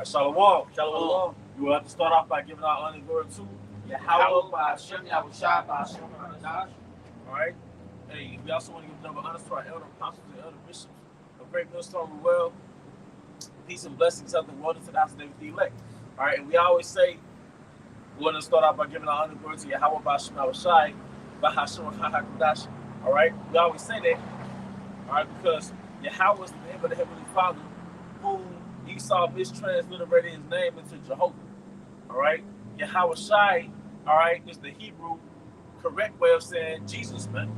right, Shalom. Shalom. We will have to start off by giving our honor and glory to Yahweh by Hashem, Yahweh Shai, by Hashem, All right. Hey, we also want to give double honors to our elder apostles and elder bishops of Great Millstone Well. Peace and blessings of the world to the house of David the elect. All right, and we always say we want to start off by giving our honor and glory to Yahweh by Hashem, Yahweh Shai, by Hashem, HaKadosh. All right, we always say that. All right, because Yahweh is the name of the Heavenly Father, whom Esau mistransliterated his name into Jehovah. All right, Yahweh Shai, all right, is the Hebrew correct way of saying Jesus, man.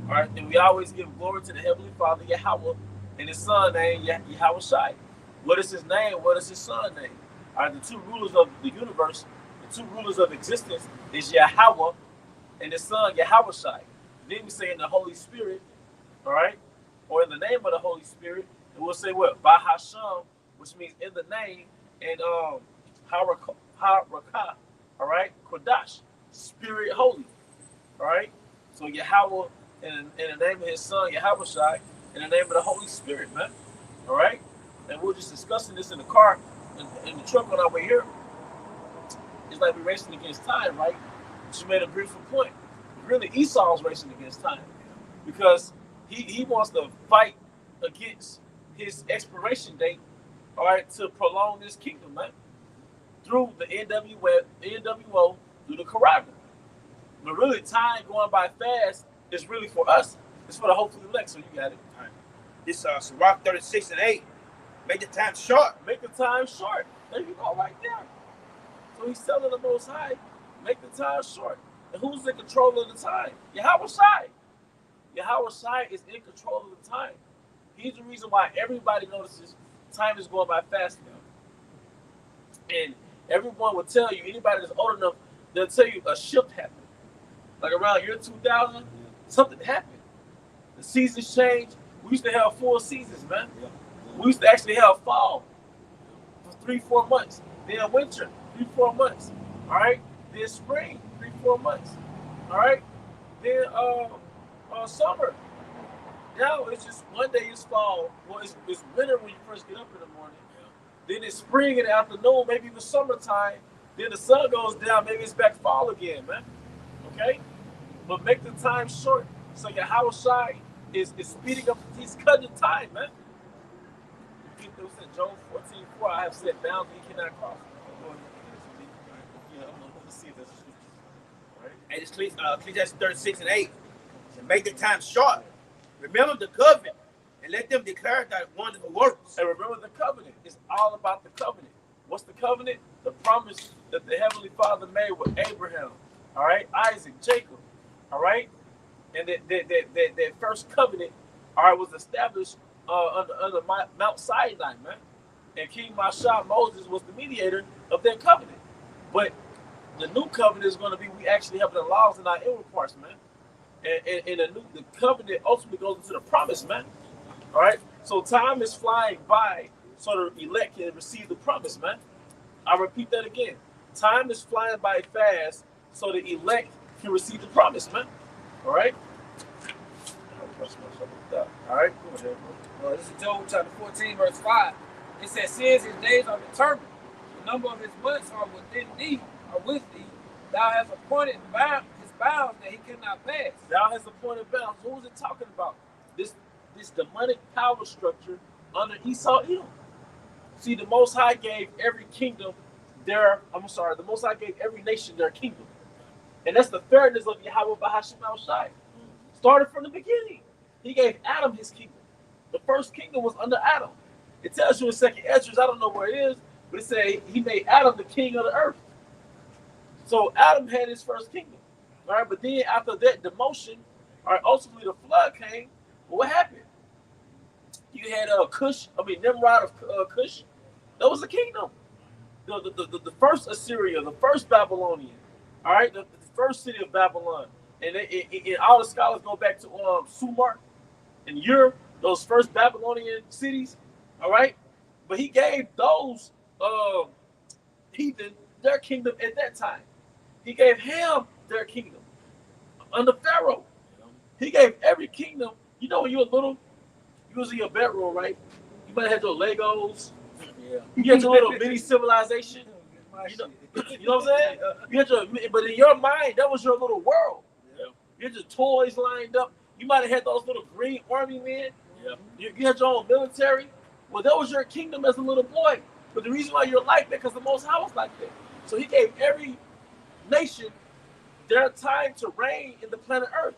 All right, and we always give glory to the Heavenly Father, Yahweh, and his son name, Yahweh Shai. What is his name? What is his son name? All right, the two rulers of the universe, the two rulers of existence is Yahweh and his son, Yahweh Shai. Then we say in the Holy Spirit, all right, or in the name of the Holy Spirit, and we'll say what? By Hashem, which means in the name, and Harakah, all right, Kodash, Spirit Holy, all right. So Yahweh in the name of his son, Yahweh Shai, in the name of the Holy Spirit, man, all right. And we're just discussing this in the car, in the truck on our way here. It's like we're racing against time, right? She made a beautiful point. Really, Esau's racing against time because he wants to fight against his expiration date, all right, to prolong this kingdom, man, through the NWO, through the Quran. But really, time going by fast is really for us. It's for the hopeful elect, so you got it. All right. This Sirach 36 and 8. Make the time short. Make the time short. There you go, right there. So he's telling the Most High, make the time short. And who's in control of the time? Yahweh Shai. Yahweh Shai is in control of the time. He's the reason why everybody notices time is going by fast now. And everyone will tell you, anybody that's old enough, they'll tell you a shift happened. Like around year 2000, something happened. The seasons changed. We used to have 4 seasons, man. Yeah. We used to actually have fall for 3-4 months. Then winter, 3-4 months. All right. Then spring, 3-4 months. All right. Then summer. Now it's just one day is fall. Well, it's winter when you first get up in the morning. Yeah. Then it's spring in the afternoon, maybe even summertime. Then the sun goes down. Maybe it's back fall again, man. Okay. But make the time short. So your Yahweh Shai is speeding up. He's cutting the time, man. It was in Job 14:4. I have set bounds you cannot cross. Yeah, let's see if that's true. Right? And it's Ecclesiastes 36 and 8. To make the time short. Remember the covenant and let them declare that wonderful works. And remember the covenant. It's all about the covenant. What's the covenant? The promise that the Heavenly Father made with Abraham. All right, Isaac, Jacob. All right, and that first covenant, all right, was established under Mount Sinai, man. And King Mashah, Moses, was the mediator of that covenant. But the new covenant is going to be we actually have the laws in our inward parts, man. And the covenant ultimately goes into the promise, man. All right, so time is flying by, so the elect can receive the promise, man. I repeat that again. Time is flying by fast, so the elect can receive the promise, man. All right. All right. Go ahead, bro. This is Job chapter 14, verse 5. It says, since his days are determined, the number of his months are within thee, or with thee. Thou hast appointed his bounds that he cannot pass. Thou hast appointed bounds. Who is it talking about? This demonic power structure under Esau Edom. See, the Most High gave every kingdom the Most High gave every nation their kingdom. And that's the fairness of Yahweh Bahashim Al-Shai. Started from the beginning. He gave Adam his kingdom. The first kingdom was under Adam. It tells you in 2nd Esdras, I don't know where it is, but it says he made Adam the king of the earth. So Adam had his first kingdom. All right, but then after that demotion, all right, ultimately the flood came. Well, what happened? You had Nimrod of Cush. That was the kingdom. The first Assyria, the first Babylonian, all right, the first city of Babylon. And all the scholars go back to Sumer and Ur, those first Babylonian cities, all right? But he gave those heathen their kingdom at that time. He gave Ham their kingdom under Pharaoh. He gave every kingdom. You know, when you were little, you was in your bedroom, right? You might have had your Legos, Yeah. You had your little mini civilization. You know what I'm saying? You had your, but in your mind, that was your little world. Yeah. You had your toys lined up. You might have had those little green army men. Yeah. You had your own military. Well, that was your kingdom as a little boy. But the reason why you're like that, because the Most High was like that. So he gave every nation their time to reign in the planet Earth.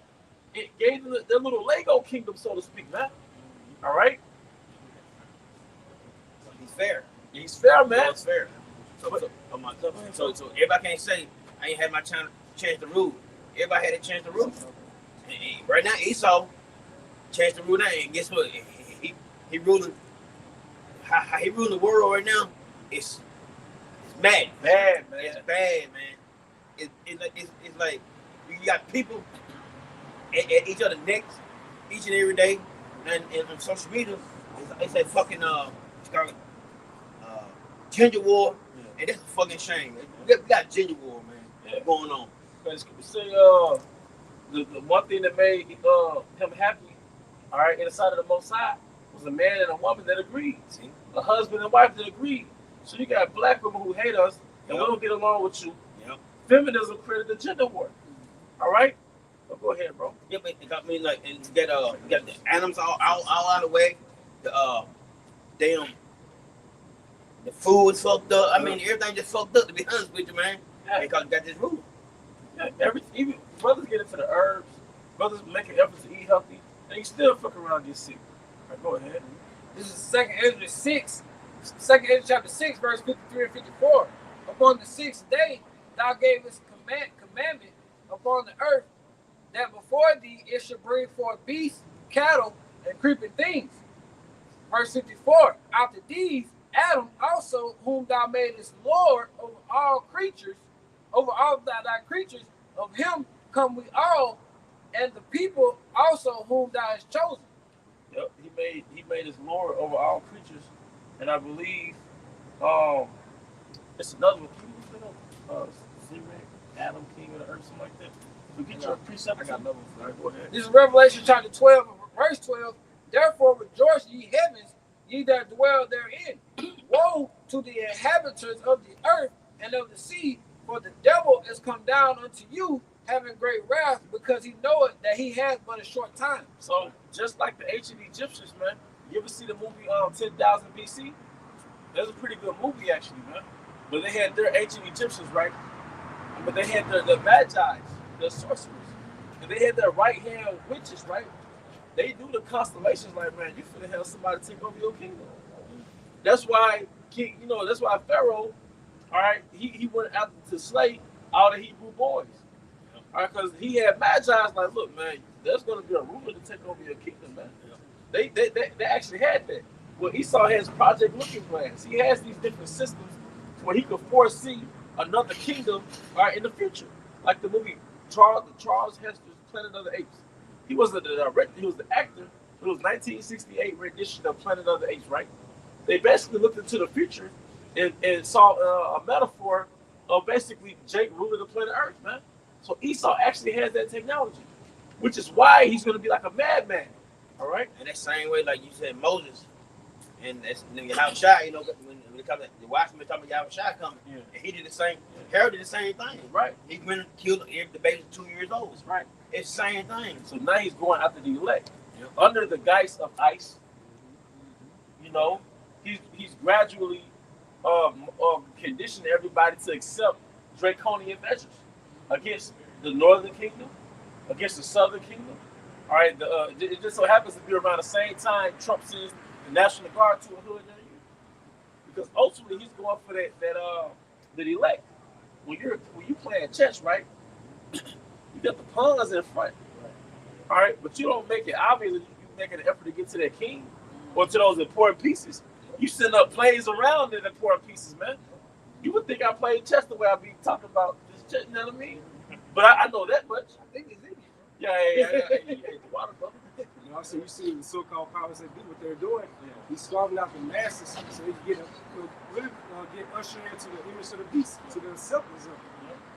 It gave them their little Lego kingdom, so to speak, man. All right? He's fair. He's fair, man. It's fair. So everybody can't say I ain't had my chance to rule. Everybody had a chance to rule. And right now Esau chance to rule now, and guess what? He ruling. How he ruling the world right now? It's bad. Bad, man. It's bad, man. It's like you got people at each other's necks each and every day, and on social media, it's like fucking gender war, and that's a fucking shame. We got gender war, man, going on. Say, the one thing that made him happy, all right, inside of the Most High, was a man and a woman that agreed. See? A husband and wife that agreed. So you got black women who hate us, and we don't get along with you. Yep. Feminism created the gender war. All right? So go ahead, bro. Yeah, but it got me like, and you got the animals all out of the way. The the food's fucked up. I mean, everything just fucked up, to be honest with you, man. Yeah. Because you got this rule. Yeah, even brothers get into the herbs, brothers make an effort to eat healthy, and you still fuck around and get sick. All right, go ahead. This is 2nd Ezra 6, 2nd Ezra chapter 6, verse 53 and 54. Upon the 6th day, thou gavest commandment upon the earth, that before thee it should bring forth beasts, cattle, and creeping things. Verse 54. After these, Adam also, whom thou madest Lord over all creatures, over all thy creatures, of him come we all, and the people also whom thou hast chosen. Yep, he made us Lord over all creatures, and I believe it's another one. Can you look it up? Adam, King of the Earth, something like that. So get your precept. I got another one for you. Go ahead. This is Revelation chapter 12, verse 12. Therefore rejoice ye heavens, ye that dwell therein. Woe to the inhabitants of the earth and of the sea, for the devil is come down unto you, having great wrath, because he knoweth that he has but a short time. So just like the ancient Egyptians, man. You ever see the movie 10,000 BC? That's a pretty good movie, actually, man. But they had their ancient Egyptians, right? But they had their magi, their sorcerers, and they had their right hand witches, right? They do the constellations, like, man, you finna have somebody take over your kingdom. That's why that's why Pharaoh, all right, he went out to slay all the Hebrew boys. All right, because he had magi's like, look, man, there's gonna be a ruler to take over your kingdom, man. They actually had that. Well, Esau has Project Looking Glass. He has these different systems where he could foresee another kingdom, all right, in the future. Like the movie Charles Hester's Planet of the Apes. He wasn't the director, he was the actor. It was 1968 rendition of Planet of the Apes, right? They basically looked into the future and saw a metaphor of basically Jake ruling the planet Earth, man. So Esau actually has that technology, which is why he's going to be like a madman, all right? And that same way, like you said, Moses, and that's Yahushua, you know, when it comes to the watchman talking about Yahushua coming, and he did the same, Herod did the same thing. Right. He went and killed the baby 2 years old. Right. It's the same thing. So now he's going after the elect. Under the guise of ICE, you know, he's gradually conditioning everybody to accept draconian measures against the northern kingdom, against the southern kingdom. All right, it just so happens to be around the same time Trump sends the National Guard to a hood near you, because ultimately he's going for that elect. When you playing chess, right? You got the pawns in front, all right, but you don't make it obvious that you making an effort to get to that king or to those important pieces. You send up plays around the important pieces, man. You would think I played chess the way I be talking about this chess, you know what I mean? But I know that much. I think it's in you. Yeah. The water, brother. You know, so you see the so-called powers that do what they're doing. He's starving out the masses so he can get ushered into the image of the beast, to the acceptance of it.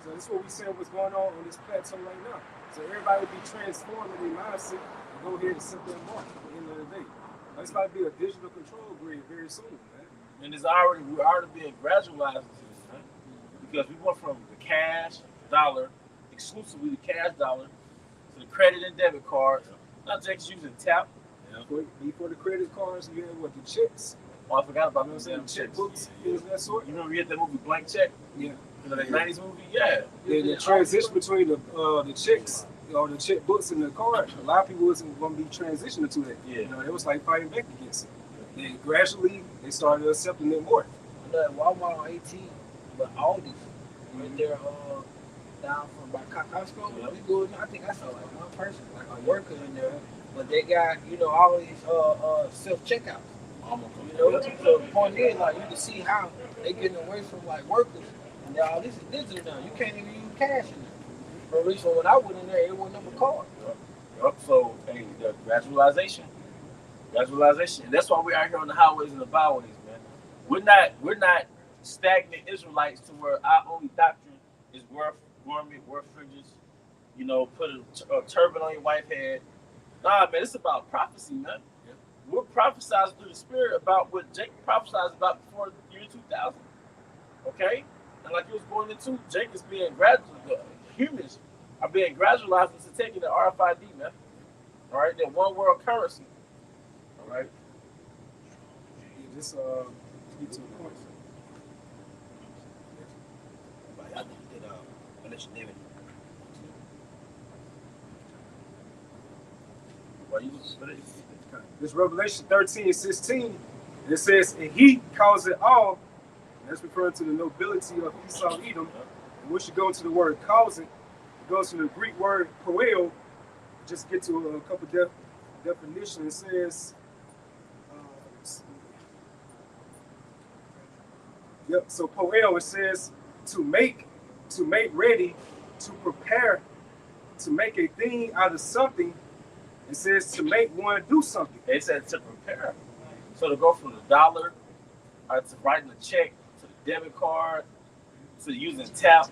So that's what we say what's going on this plateau right now. So everybody will be transformed in their mindset and go ahead and set their mark at the end of the day. It's about to be a digital control grid very soon, man. And we're already being gradualized into this, man. Because we went from the cash dollar, exclusively the cash dollar, to the credit and debit cards. Not just using tap. Before the credit cards, you had what, the checks? Oh, I forgot about You know what I'm those saying? damn Checkbooks, things of that sort. You remember you had that movie Blank Check? Yeah. You know, that 90s movie? Yeah. The transition between the checks or the checkbooks and the card, a lot of people wasn't going to be transitioning to that. Yeah. You know, it was like fighting back against it. And gradually, they started accepting it more. Walmart on 18, but Aldi right there down from by Costco. Yeah. We go. I think I saw like one person, like a worker in there, but they got all these self checkouts. So the point is, like, you can see how they getting away from like workers, and all this is digital now. You can't even use cash in there. But at least when I went in there, it wasn't number card. Yep. So, hey, the gradualization. And that's why we're out here on the highways and the byways, man. We're not stagnant Israelites to where our only doctrine is wear garment, wear fringes, put a turban on your wife's head. Nah, man, it's about prophecy, man. We're prophesizing through the Spirit about what Jacob prophesied about before the year 2000. Okay? And like he was going into, Jacob's being humans are being gradualized into taking the RFID, man. All right? That one world currency. All right? Yeah, just get to the point. I think you did Alicia David. Well, you just This Revelation 13:16, it says, and he calls it all. That's referring to the nobility of Esau Edom. And once you go into the word calls it goes to the Greek word poel. Just get to a couple definitions. It says, so poel, it says to make ready, to prepare, to make a thing out of something. It says to make one do something. It said to prepare. So to go from the dollar to writing a check to the debit card to using tap,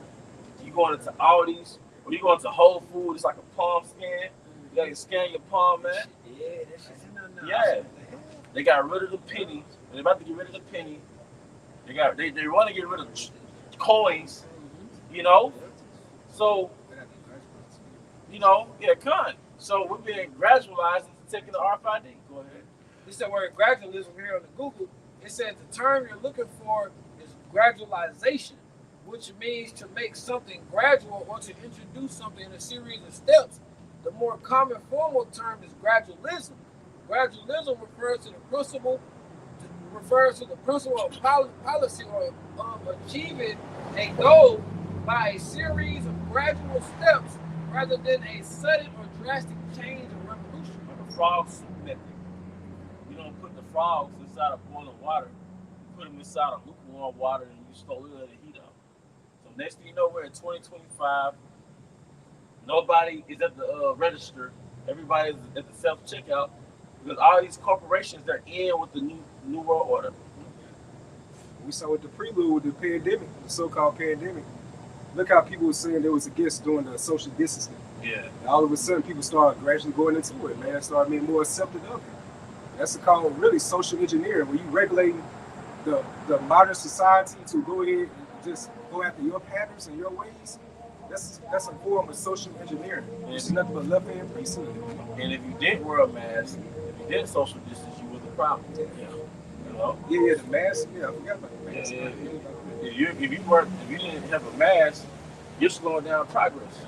you going into Aldi's or you going to Whole Foods, it's like a palm scan. You gotta scan your palm, man. Yeah, that's just enough. Yeah. They got rid of the penny. They're about to get rid of the penny. They want to get rid of coins, So, con. So we're being gradualized into taking the RFID. Go ahead. This is the word gradualism here on the Google. It says the term you're looking for is gradualization, which means to make something gradual or to introduce something in a series of steps. The more common formal term is gradualism. Gradualism refers to the principle of policy or of achieving a goal by a series of gradual steps rather than a sudden or drastic change or revolution. The frog soup method. You don't put the frogs inside of boiling water. You put them inside of lukewarm water and you slowly let it heat up. So next thing you know, we're in 2025. Nobody is at the register. Everybody's at the self-checkout because all these corporations, they're in with the new world order. We saw with the prelude with the pandemic, the so-called pandemic. Look how people were saying they was against doing the social distancing. Yeah. And all of a sudden, people started gradually going into it, man. Started being more accepted of it. That's called really social engineering, where you regulating the modern society to go ahead and just go after your patterns and your ways. That's a form of social engineering. It's nothing but left-hand priesthood. And if you didn't wear a mask, if you did social distance, you were the problem. Yeah, the mask. Yeah, I forgot about the mask. Yeah. If you didn't have a mask, you're slowing down progress.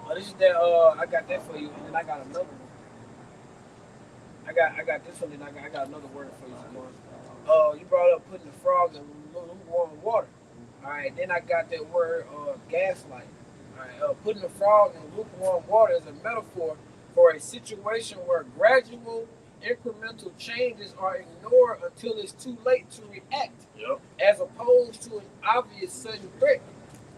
Well, this is that. I got that for you, and then I got another one. I got this one, and I got another word for you, Samar. You brought up putting the frog in lukewarm water. All right, then I got that word gaslight. All right, putting the frog in lukewarm water is a metaphor for a situation where gradual, incremental changes are ignored until it's too late to react, as opposed to an obvious sudden threat.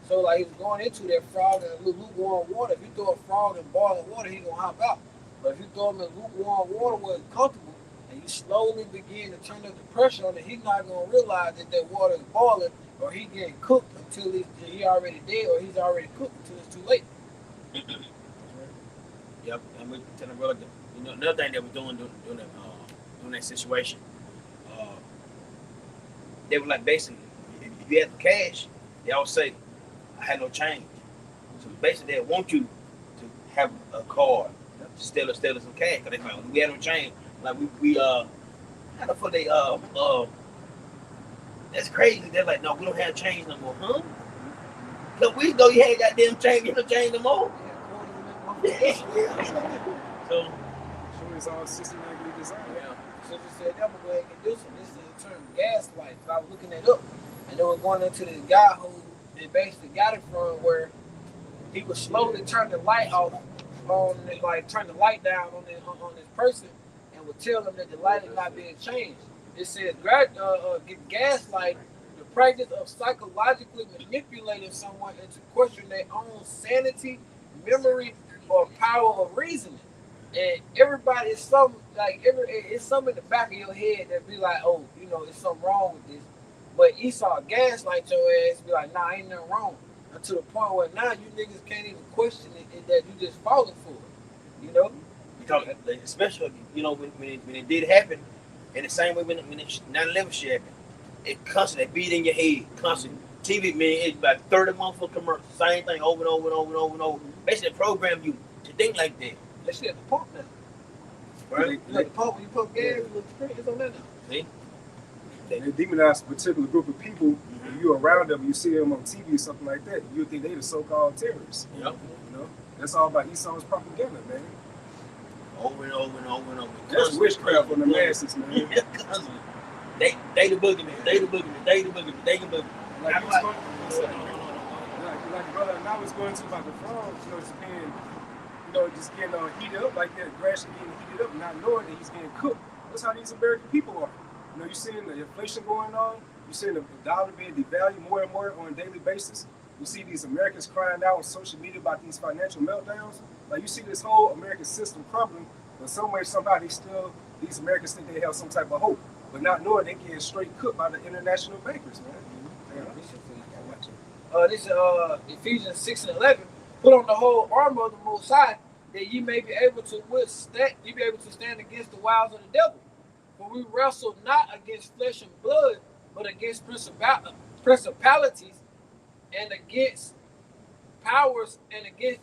So, like, he's going into that frog in lukewarm water. If you throw a frog in boiling water, he's going to hop out. But if you throw him in lukewarm water where it's comfortable, and you slowly begin to turn up the pressure on it, he's not going to realize that water is boiling, or he getting cooked until he already dead, or he's already cooked until it's too late. Yep, and we're telling brother, another thing that we're doing that situation. they were like basically, if you have cash, they always say, I had no change. So basically, they want you to have a card to steal us some cash. Cause they like, we had no change. Like we how the fuck they that's crazy. They're like, no, we don't have change no more, huh? Look, we know you had goddamn change, you don't change no more. So it's all systematically designed. Yeah. So you said that, but go ahead and do some. This is the term gaslight. So I was looking that up, and they were going into this guy who they basically got it from where he would slowly turn the light off on, like turn the light down on this person, and would tell them that the light is not being changed. It says gaslight, the practice of psychologically manipulating someone into question their own sanity, memory, or power of reasoning. And everybody is it's something in the back of your head that be like, oh, you know, there's something wrong with this. But Esau gaslight your ass, be like, nah, ain't nothing wrong. Until the point where now you niggas can't even question it that you just falling for it. You know? Because especially, you know, when it did happen, in the same way when 9/11 shit happened, it constantly beat in your head, constantly. TV, man, it's about 30 months for commercials, same thing over and over and over and over and over. Basically, program you to think like that. That shit at the pump now. Right? You know, the pump, when you pump gas, it's on that now. See? They demonize a particular group of people. If you're around them, you see them on TV or something like that, you think they the so-called terrorists. Yep. You know, that's all about Esau's propaganda, man. Over and over and over and over. That's witchcraft on the masses, man. They the boogeyman. They the boogeyman. They the boogeyman. They the boogeyman. Like brother, and I was going to about the frogs, you know, Japan, you know, just getting heated up like that, gradually getting heated up, not knowing that he's getting cooked. That's how these American people are. You know, you're seeing the inflation going on. You're seeing the dollar being devalued more and more on a daily basis. You see these Americans crying out on social media about these financial meltdowns. Like, you see this whole American system crumbling, but some way, somehow, these Americans think they have some type of hope, but not knowing they getting straight cooked by the international bankers, man. This is Ephesians 6:11. Put on the whole armor of the Most High, that ye may be able to stand against the wiles of the devil. For we wrestle not against flesh and blood, but against principalities and against powers and against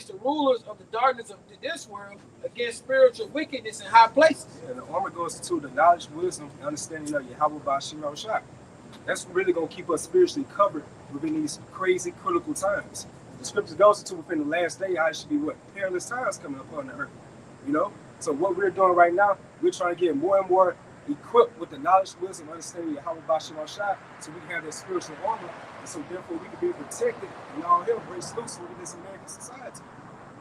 the rulers of the darkness of this world, against spiritual wickedness in high places. Yeah, the armor goes to the knowledge, wisdom, and understanding of Yahweh Bashim Shah. That's really going to keep us spiritually covered within these crazy, critical times. The scripture goes into within the last day how it should be perilous times coming upon the earth. You know? So what we're doing right now, we're trying to get more and more equipped with the knowledge, wisdom, understanding of Yahweh Bashim Shah, so we can have that spiritual armor, and so therefore we can be protected and all hell breaks loose within this American society.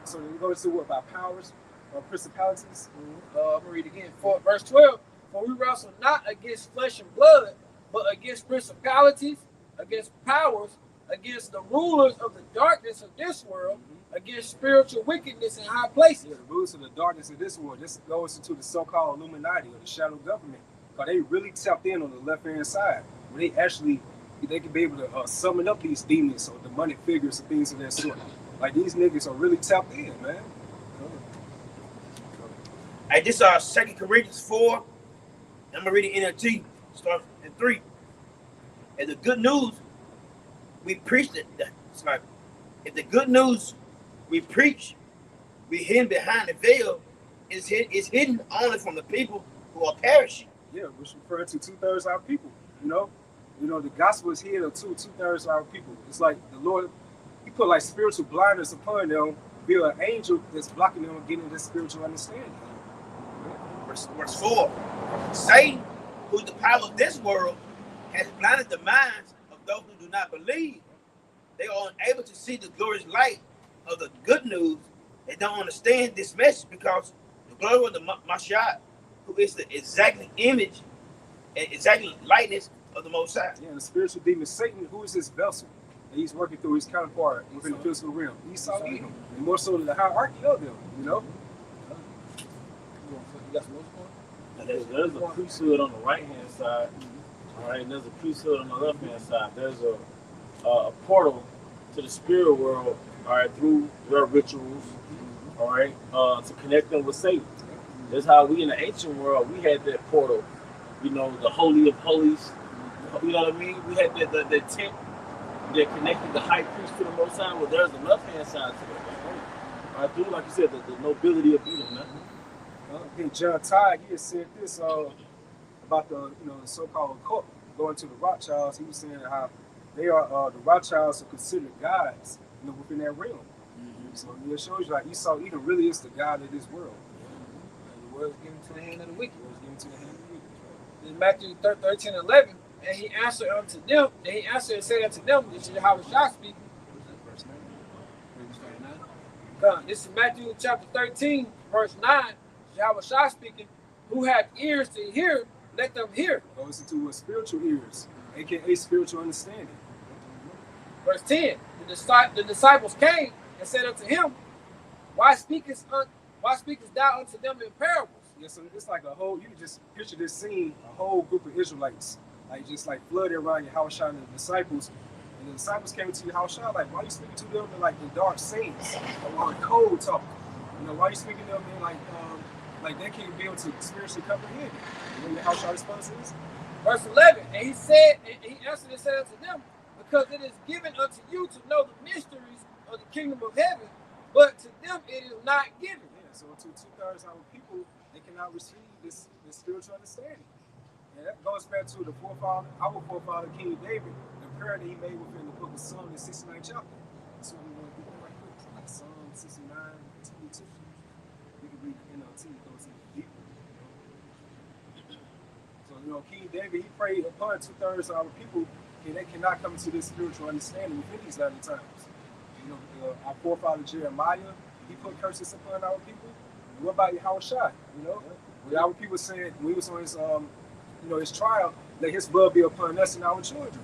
So it goes to what about powers or principalities? I'm going to read again. Verse 12. For we wrestle not against flesh and blood, but against principalities, against powers, against the rulers of the darkness of this world, against spiritual wickedness in high places. Yeah, the rulers of the darkness of this world. This goes into the so-called Illuminati or the shadow government, because they really tapped in on the left-hand side. Where they can be able to summon up these demons or demonic figures and things of that sort. Like, these niggas are really tapped in, man. Hey, this is 2 Corinthians 4. I'm gonna read it NLT. Start at 3. And the good news we preach if the good news we preach, we hidden behind the veil, is hidden only from the people who are perishing. Yeah, which refer to 2/3 of our people. You know, the gospel is hidden to 2/3 of our people. It's like the Lord, He put like spiritual blindness upon them, be an angel that's blocking them from getting this spiritual understanding. Verse 4. Satan, who's the power of this world, has blinded the minds of those who do not believe. They are unable to see the glorious light of the good news. They don't understand this message because the glory of the Mashiach, who is the exact image and exactly likeness of the Most High. Yeah, the spiritual demon Satan, who is his vessel, and he's working through his counterpart within the physical realm. Esau, Edom, and more so the hierarchy of them. You know. There's a priesthood on the right hand side, all right, and there's a priesthood on the left hand side. There's a portal to the spirit world, all right, through their rituals, all right, to connect them with Satan. That's how we in the ancient world we had that portal the Holy of Holies. You know what I mean? We had the tent that connected the high priest to the Most High. Well, there's a left hand side to it. I do, like you said, the nobility of Edom, man. I think John Todd, he had said this about the the so-called cult going to the Rothschilds. He was saying how they are the Rothschilds are considered gods within that realm. So it shows you like Esau Edom really is the god of this world. The world is given to the hand of the wicked. It was given to the hand of the wicked. In Matthew 13:11, and he answered unto them, and he answered and said unto them, this is how it shall speak. Verse 9. This is Matthew chapter 13, verse 9. Yahweh Shah speaking, who have ears to hear, let them hear. Go listen to what spiritual ears, aka spiritual understanding. Verse 10, the disciples came and said unto him, why speakest thou unto them in parables? Yeah, so it's like a whole, you can just picture this scene, a whole group of Israelites, just flooded around Yahushua and the disciples. And the disciples came to Yahushua, like, why are you speaking to them in dark sayings, or cold talk? Why are you speaking to them in like they can't be able to spiritually comprehend? And then Yahushua responds to this. Verse 11, and he said, and he answered and said unto them, because it is given unto you to know the mysteries of the kingdom of heaven, but to them it is not given. Yeah, so to 2/3 of our people, they cannot receive this spiritual understanding. And that goes back to our forefather King David, the prayer that he made within the book of Psalm, the 69th chapter. That's what we want to do right quick. Like Psalm 69, 22. We can read the NLT, it goes even deeper. So, King David, he prayed upon 2/3 of our people, and they cannot come to this spiritual understanding within these latter times. Our forefather Jeremiah, he put curses upon our people. And what about Yahushua? When our people said, when he was on his his trial, let his blood be upon us and our children.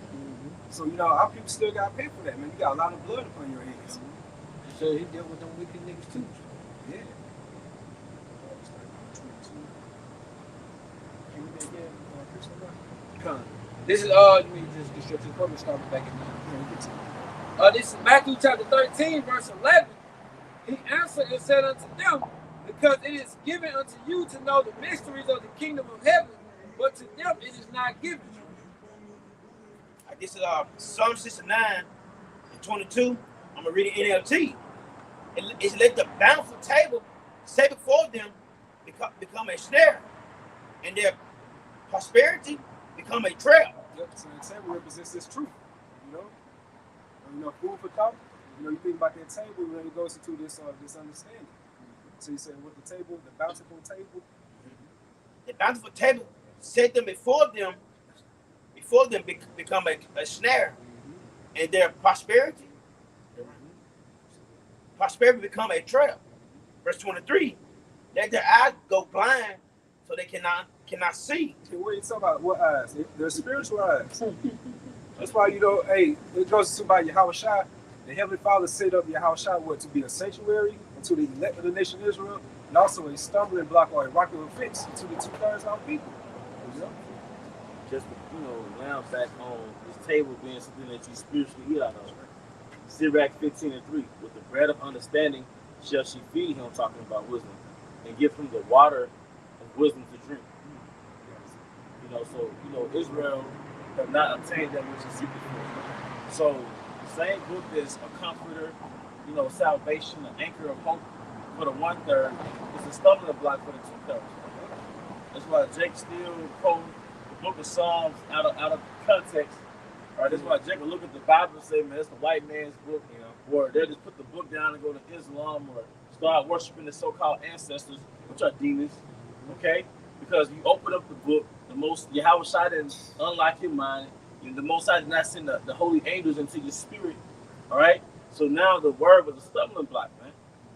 So, our people still got to pay for that, man. You got a lot of blood upon your hands. So he dealt with them wicked niggas too. Yeah. Can we get again, Christian? This is let me just get straight to the point. Start back at 9. This is Matthew chapter 13, verse 11. He answered and said unto them, because it is given unto you to know the mysteries of the kingdom of heaven, but to them it is not given. This is Psalm 69 and 22. I'm gonna read it NLT. It's let the bountiful table set before them become a snare, and their prosperity become a trap. Yep. So the table represents this truth. Food for thought. You think about that table when it goes into this understanding. So you say with the table, the bountiful table. The bountiful table set them before them become a snare, and their prosperity become a trap. Verse 23, let their eyes go blind so they cannot see. Hey, what are you talking about? What eyes? They're spiritual eyes. That's why, it goes to by Yahushua. The Heavenly Father set up Yahushua to be a sanctuary to the elect of the nation of Israel, and also a stumbling block or a rock of offense to the 2/3 of our people. Just now back on this table being something that you spiritually eat out of. Sirach 15:3, with the bread of understanding shall she feed him, talking about wisdom, and give him the water of wisdom to drink. So Israel have not obtained that which is seeking for. So the same book is a comforter, salvation, an anchor of hope for the 1/3. It's a stumbling block for the 2/3. That's why Jake still quote the book of Psalms out of context. Right? That's why Jake will look at the Bible and say, man, it's the white man's book, or they'll just put the book down and go to Islam or start worshiping the so-called ancestors, which are demons. Okay? Because you open up the book, the most Yahushua didn't unlock your mind. The Most High did not send the holy angels into your spirit. All right? So now the word was a stumbling block, man.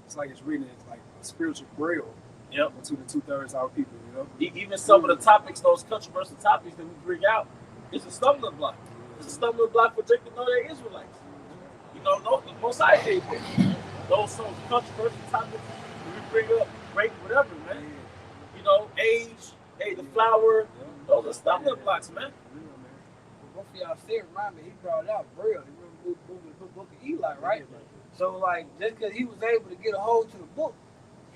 It's like it's reading it like a spiritual braille. Yep. To the 2/3 of our people, Even some of the topics, those controversial topics that we bring out, it's a stumbling block. It's a stumbling block for Jake to know they're Israelites. The Most High hate that. Those some controversial topics we bring up, rape, whatever, man. Age, the flower, those are stumbling blocks, man. Both of y'all said, remind me, he brought out Braille. He moved the book of Eli, right? So, just because he was able to get a hold to the book,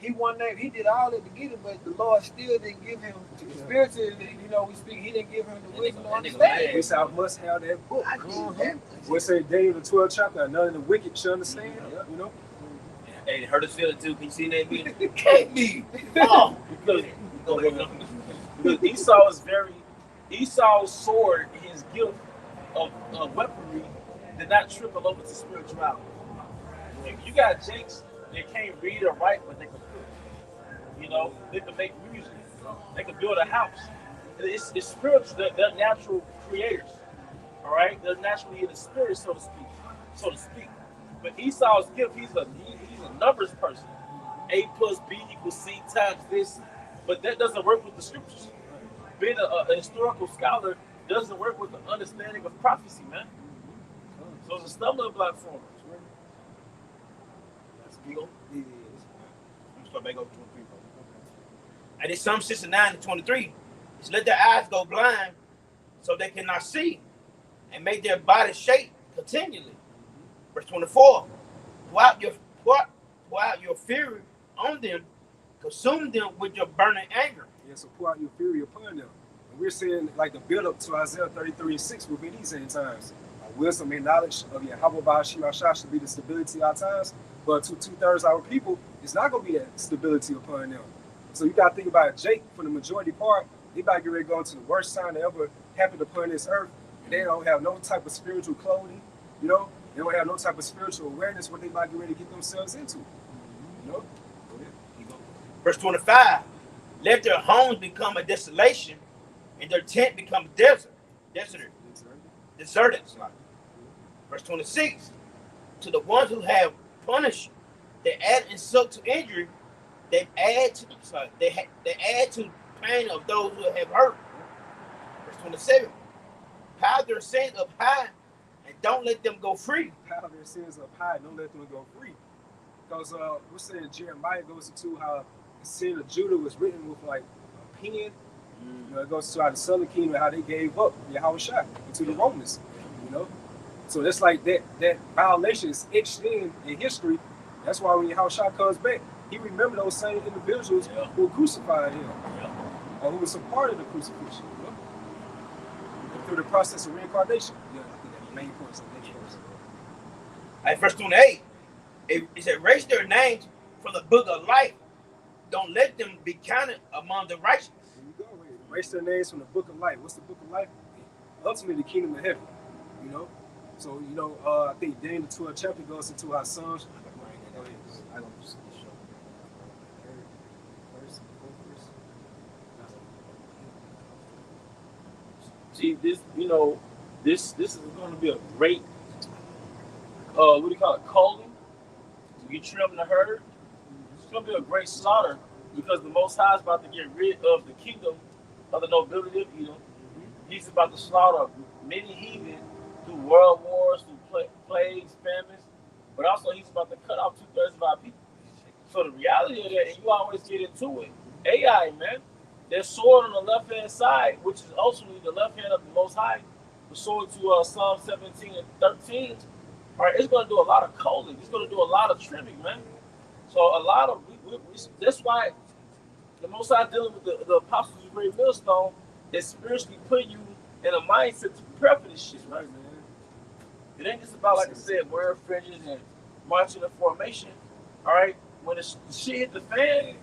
he won that. He did all that to get it, but the Lord still didn't give him spiritually. You know, we speak. He didn't give him the wisdom to understand. We say I must have that book. I need that. We say Daniel the 12th chapter. None of the wicked shall understand. You know. Hey, it hurt us feeling too. Can you see that video? Can't be. Oh, because Esau is Esau's sword, his gift of weaponry, did not trickle over to spirituality. You got Jakes that can't read or write, but they can cook. You know, they can make music. They can build a house. It's spiritual. They're natural creators. All right, they're naturally in the spirit, so to speak. But Esau's gift, he's a numbers person. A plus B equals C times this. But that doesn't work with the scriptures. Being a historical scholar doesn't work with the understanding of prophecy, man. So it's a stumbling block for him. that's big old. Let's go back over 23. And in Psalm 69 and 23, it's let their eyes go blind so they cannot see and make their body shake continually. Verse 24, pour out your fury on them, consume them with your burning anger. Yeah, so pour out your fury upon them. And we're saying like the build up to Isaiah 33:6 will be these end times. Wisdom and knowledge of Yahweh Ba'ashim should be the stability of our times, but to 2/3 of our people, it's not going to be that stability upon them. So you got to think about Jake for the majority part. They about to get ready to go into the worst time that ever happened upon this earth. And they don't have no type of spiritual clothing, you know. They don't have no type of spiritual awareness what they about to get ready to get themselves into, you know. Verse 25, let their homes become a desolation and their tent become deserted. Verse 26, to the ones who have punished, they add insult to injury. They add to pain of those who have hurt. Verse 27, pile their sins up high and don't let them go free. Pile their sins up high, don't let them go free. Because we're saying Jeremiah goes into how the sin of Judah was written with like a pen. You know, it goes to how the southern kingdom, how they gave up Yahweh to the Romans. You know, so that's like that violation is etched in history. That's why when Yahweh comes back, he remembered those same individuals who crucified him, or who was a part of the crucifixion. You know? Through the process of reincarnation. Yeah, I think that's the main point. At verse 28, it said, erase their names from the book of life. Don't let them be counted among the righteous. There you go. Erase their names from the book of life. What's the book of life? Ultimately, the kingdom of heaven. You know? So, you know, I think Daniel the 12th chapter goes into our sons. I don't just show. See, this, you know, this is going to be a great, what do you call it, culling. You trim the herd. It's going to be a great slaughter because the Most High is about to get rid of the kingdom of the nobility of Edom. He's about to slaughter many heathen through world wars, through plagues, famines, but also he's about to cut off 2/3 of our people. So the reality of that, and you always get into it, AI, man, their sword on the left-hand side, which is ultimately the left hand of the Most High, the sword to Psalm 17 and 13, all right, it's going to do a lot of culling. It's going to do a lot of trimming, man. So a lot of, that's why the Most High dealing with the apostles of Great Millstone is spiritually putting you in a mindset to prepare for this shit, right, man? It ain't just about, like I said, wearing fringes and marching in formation, all right? When the shit hit the fan,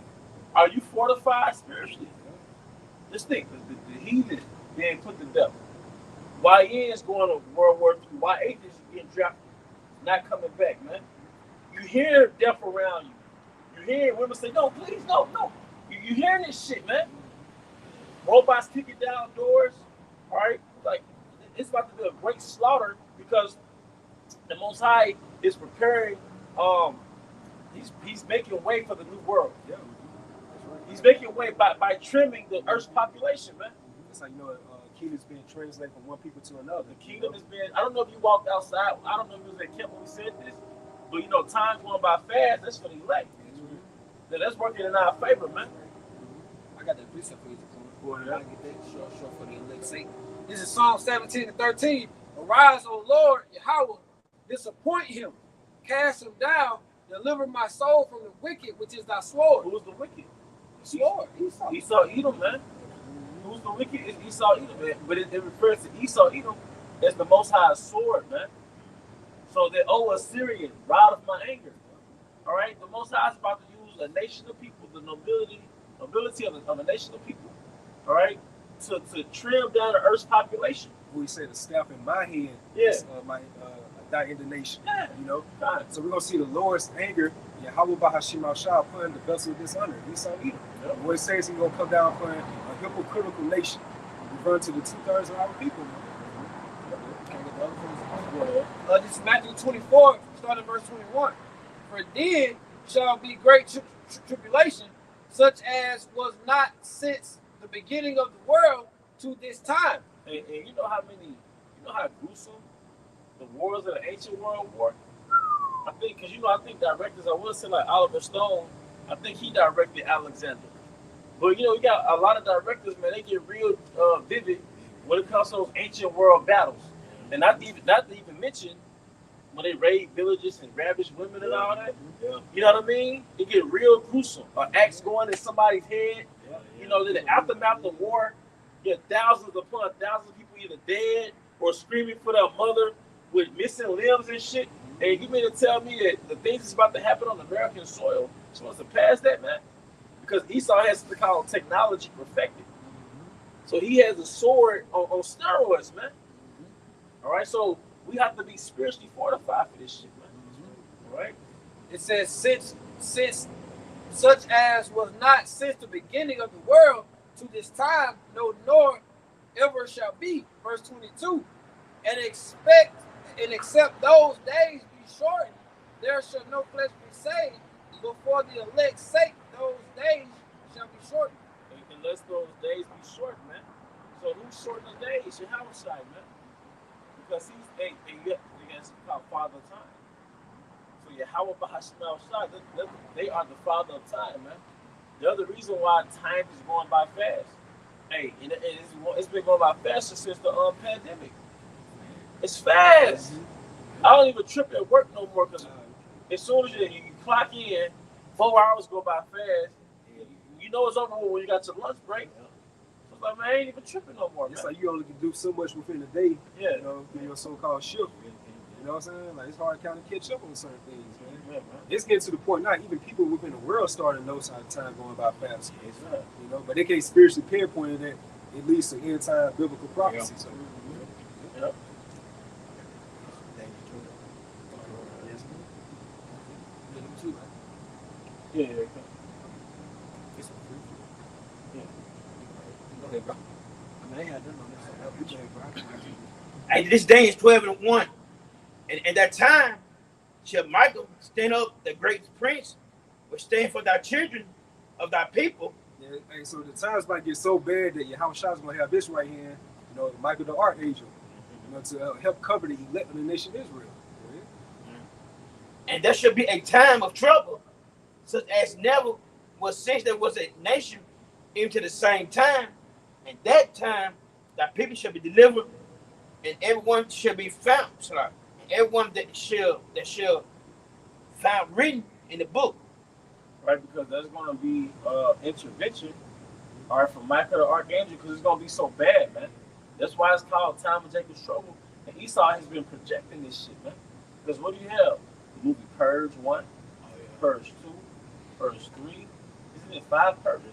are you fortified spiritually? Just think, the heathen being put to death. YNs going to World War III. Why atheists getting drafted, not coming back, man? You hear death around you. You hear women say, no, please, no. You hearing this shit, man? Robots kicking down doors, all right? Like, it's about to be a great slaughter because the Most High is preparing, he's making way for the new world. Yeah. He's making way by trimming the earth's population, man. That's how you know kingdom's being translated from one people to another. The kingdom is being, I don't know if you walked outside, I don't know if you was at camp when we said this, but you know, time's going by fast, that's for the elect. That's working in our favor, man. I got that precept for you. I get that short for the elect's sake. This is Psalm 17 and 13. Arise, O Lord, Yahweh, disappoint him, cast him down, Deliver my soul from the wicked, which is thy sword. Who's the wicked? Sword. Esau. Esau Edom, man. Who's the wicked is Esau Edom, man. But it refers to Esau Edom as the Most High's sword, man. So the Assyrian, rod of my anger. All right, the Most High is about to use a nation of people, the nobility of a nation of people. All right, to trim down the earth's population. We say the staff in my hand Yeah. is die in the nation. Yeah. You know? God. So we're gonna see the Lord's anger, Yahweh Bahashim Shah putting the vessel of dishonor. Esau Edom. Yep. What it says he's gonna come down upon a hypocritical nation, referring to the 2/3 of our people. This is Matthew 24, starting verse 21. For then shall be great tribulation, such as was not since the beginning of the world to this time. And you know how gruesome the wars of the ancient world were? I think, because I think directors, I would say like Oliver Stone, I think he directed Alexander. But you got a lot of directors, man, they get real vivid when it comes to those ancient world battles. And not to even mention when they raid villages and ravage women and all that. Yeah. You know what I mean? It get real gruesome. An axe going in somebody's head. Then the aftermath of war, you have thousands upon thousands of people either dead or screaming for their mother with missing limbs and shit. And you mean to tell me that the things that's about to happen on American soil is supposed to pass that, man? Because Esau has something called technology perfected. So he has a sword on steroids, man. All right, so we have to be spiritually fortified for this shit, man. All right? It says, since such as was not since the beginning of the world to this time, no, nor ever shall be. Verse 22. And except those days be shortened, there shall no flesh be saved. Before the elect's sake, those days shall be shortened. Unless those days be short, man. So who's shorting the days? Yahweh, man. Because you guys called Father of Time. So Yahweh Bahashim, they are the Father of Time, man. The other reason why time is going by fast. Hey, and it's been going by faster since the pandemic. It's fast. I don't even trip at work no more because as soon as you clock in, 4 hours go by fast. You know it's over when you got your lunch break. So it's like, man, I ain't even tripping no more, man. It's like you only can do so much within a day. Yeah. In your so-called shift. You know what I'm saying? Like it's hard to kind of catch up on certain things, man. Yeah, man. It's getting to the point now, even people within the world starting to notice how the time going by fast. Right. But they can't spiritually pinpoint that it leads to end time biblical prophecy. So. Yep. Yeah. Hey, this day is 12:01. And at that time, shall Michael stand up, the great prince, which stand for thy children of thy people. Yeah, and so the times might get so bad that Yahweh Shah is going to have this right hand, Michael the archangel, to help cover the elect of the nation Israel. And there shall be a time of trouble, such as never was since there was a nation into the same time. And that time, thy people shall be delivered, and everyone shall be found. And everyone that shall found written in the book. Right, because there's going to be intervention, all right, from Michael the archangel, because it's going to be so bad, man. That's why it's called Time of Jacob's Trouble. And Esau has been projecting this shit, man. Because what do you have? The movie Purge 1, Purge 2, Purge 3. Isn't it 5 purges?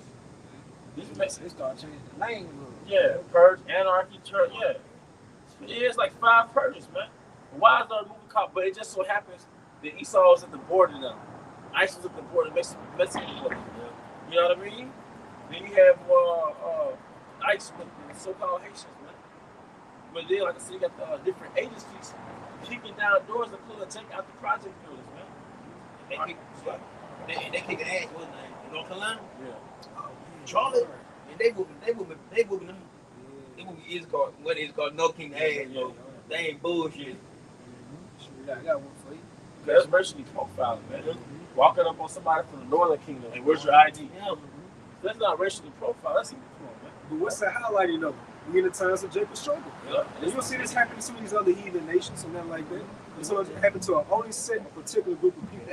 They start changing the language. Yeah, Purge, Anarchy, Church, yeah. It's like 5 purges, man. Why is there a movie called? But it just so happens that Esau is at the border now. ISIS is at the border, Mexican border. You know what I mean? Then you have ICE with the so-called Haitians, man. But then, like I said, you got the different agencies kicking down doors to pull and take out the project buildings, man. They kicking ass, wasn't they? In North Carolina? Yeah. Charlotte. And they whooping them. They whooping is called No King ass, bro. They ain't bullshit. I got one for you. That's racially profiling, man. Walking up on somebody from the Northern Kingdom, and where's your ID? Yeah. That's not racially profile. That's even come on, man. But what's that highlighting though? We in the times of Jacob's trouble. Yeah. And you'll see this happen to these other heathen nations and nothing like that. And so it happened to only set a particular group of people.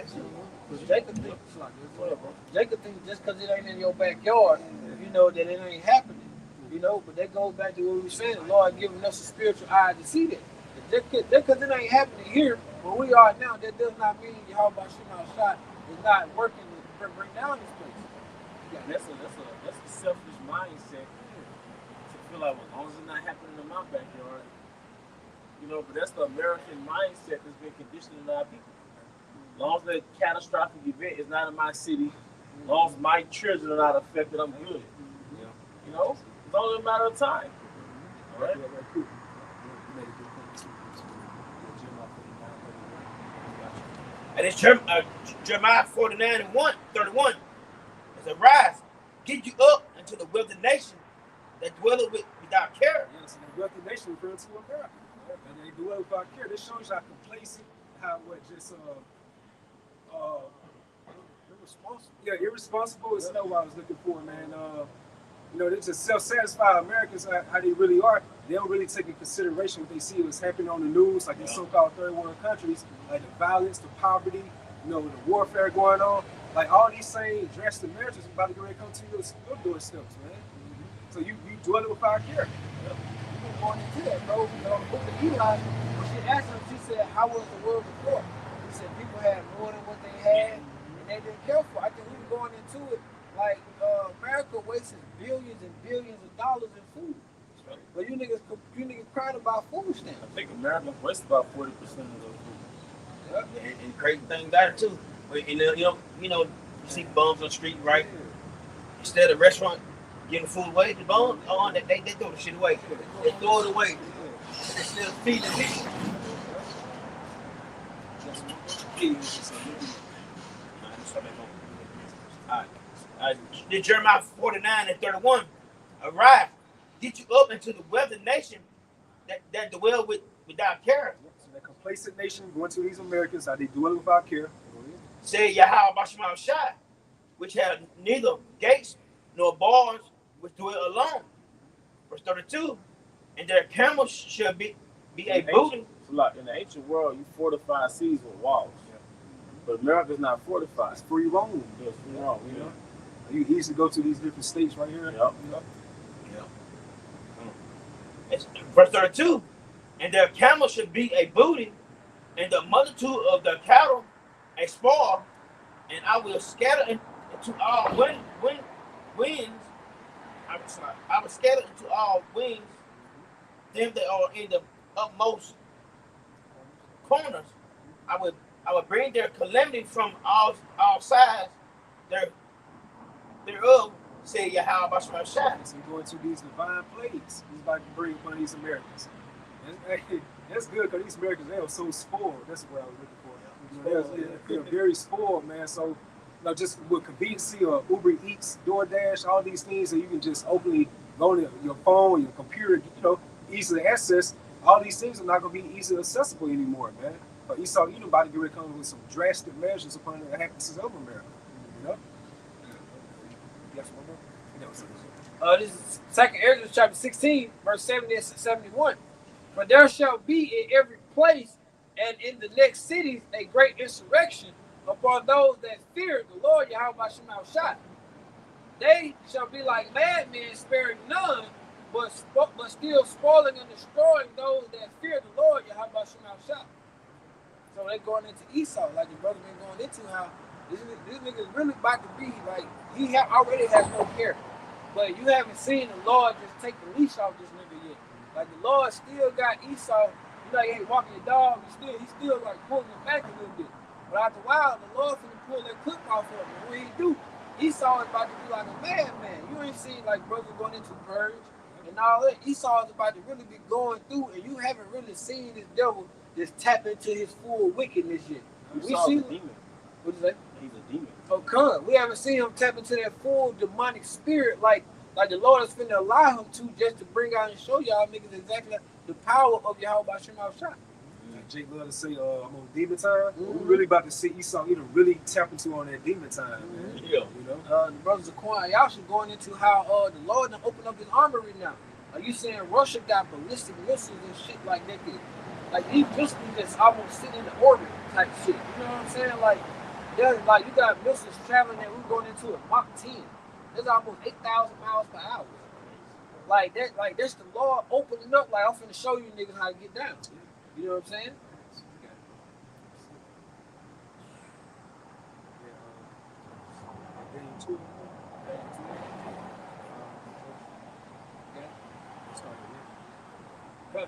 Because Jacob think just because it ain't in your backyard, you know that it ain't happening. You know, but that goes back to what we were saying. The Lord giving us a spiritual eye to see that. Just because it ain't happening here where we are now, that does not mean Yahweh Shema Shot is not working to bring down this place. Yeah, that's a selfish mindset to feel like, well, as long as it's not happening in my backyard, you know. But that's the American mindset that's been conditioned in our people. As long as the catastrophic event is not in my city, as long as my children are not affected, I'm good. Yeah. You know, it's only a matter of time. All right. And it's Jeremiah 49:31. It's a rise, get you up into the wealthy nation that dwelleth without care. Yeah, so the wealthy nation referring to America. And they dwell without care. This shows you how complacent, how Irresponsible. yeah, irresponsible is what I was looking for, man. You know, they're just self-satisfied Americans, how they really are. They don't really take into consideration what they see what's happening on the news, like in so-called third world countries, like the violence, the poverty, you know, the warfare going on. Like all these same drastic measures about to get ready to come to your doorsteps, man. So you dwelling without care. You've been going into that, bro. Look at Eli. When she asked him, she said, how was the world before? He said people had more than what they had, and they didn't care for. I think we were going into it like America wastes billions and billions of dollars in food. But you niggas crying about food stamps. I think America wastes about 40% of those food. And crazy thing about it too. But, you know, you see bums on the street, right? Instead of restaurant giving food away, the bums, they throw the shit away. They throw it away. Instead of feeding people. Did Jeremiah 49:31 arise, get you up into the wealthy nation that dwell without care. So that complacent nation going to these Americans, how they dwell without care. Say Yahweh Bashmal Shai, which had neither gates nor bars, which dwell alone. Verse 32, and their camels shall be a booty. In the ancient world, you fortify cities with walls. But America's not fortified. It's free roam. It's free roam, you know. You easily go to these different states right here. Yep. It's verse 32, and their camels should be a booty, and the multitude of their cattle a spoil, and I will scatter into all winds. I will scatter into all winds them that are in the utmost corners. I will bring their calamity from all sides. Thereof, say Yahweh Bashar Shai. So going to these divine plagues, he's about to bring upon these Americans. And that's good because these Americans, they are so spoiled. That's what I was looking for. They're very spoiled, man. So, just with conveniency or Uber Eats, DoorDash, all these things that you can just openly go on your phone, your computer, easily access. All these things are not going to be easily accessible anymore, man. But Esau, about to get ready to come with some drastic measures upon the happenings of America. Yes, one more. This is 2nd Ezra chapter 16, verse 70 and 71. For there shall be in every place and in the next cities a great insurrection upon those that fear the Lord Yahweh Shema Shai. They shall be like madmen, sparing none, but still spoiling and destroying those that fear the Lord Yahweh Shema Shai. So they're going into Esau, like the brother been going into, how this nigga's really about to be like, he already has no care. But you haven't seen the Lord just take the leash off this nigga yet. Like the Lord still got Esau, hey, walking your dog, he's still like pulling him back a little bit. But after a while, the Lord finna pull that clip off of him. And when he do, Esau is about to be like a madman. You ain't seen like brothers going into purge and all that. Esau is about to really be going through, and you haven't really seen this devil just tap into his full wickedness yet. We see a demon. What is that? He's a demon. Oh, come. We haven't seen him tap into that full demonic spirit like the Lord is finna allow him to, just to bring out and show y'all niggas exactly the power of Yahweh Shema Shai. Jake love to say, I'm on demon time. We really about to see Esau really tap into on that demon time, man. Yeah. The brothers of Quan, y'all should going into how the Lord done opened up his armory now. Are you saying Russia got ballistic missiles and shit like that? Like these missiles just almost sit in the orbit type shit. You know what I'm saying? Like There's like you got missiles traveling and we're going into a Mach 10. That's almost 8,000 miles per hour. Like that's the Lord opening up. Like I'm finna show you niggas how to get down. You know what I'm saying?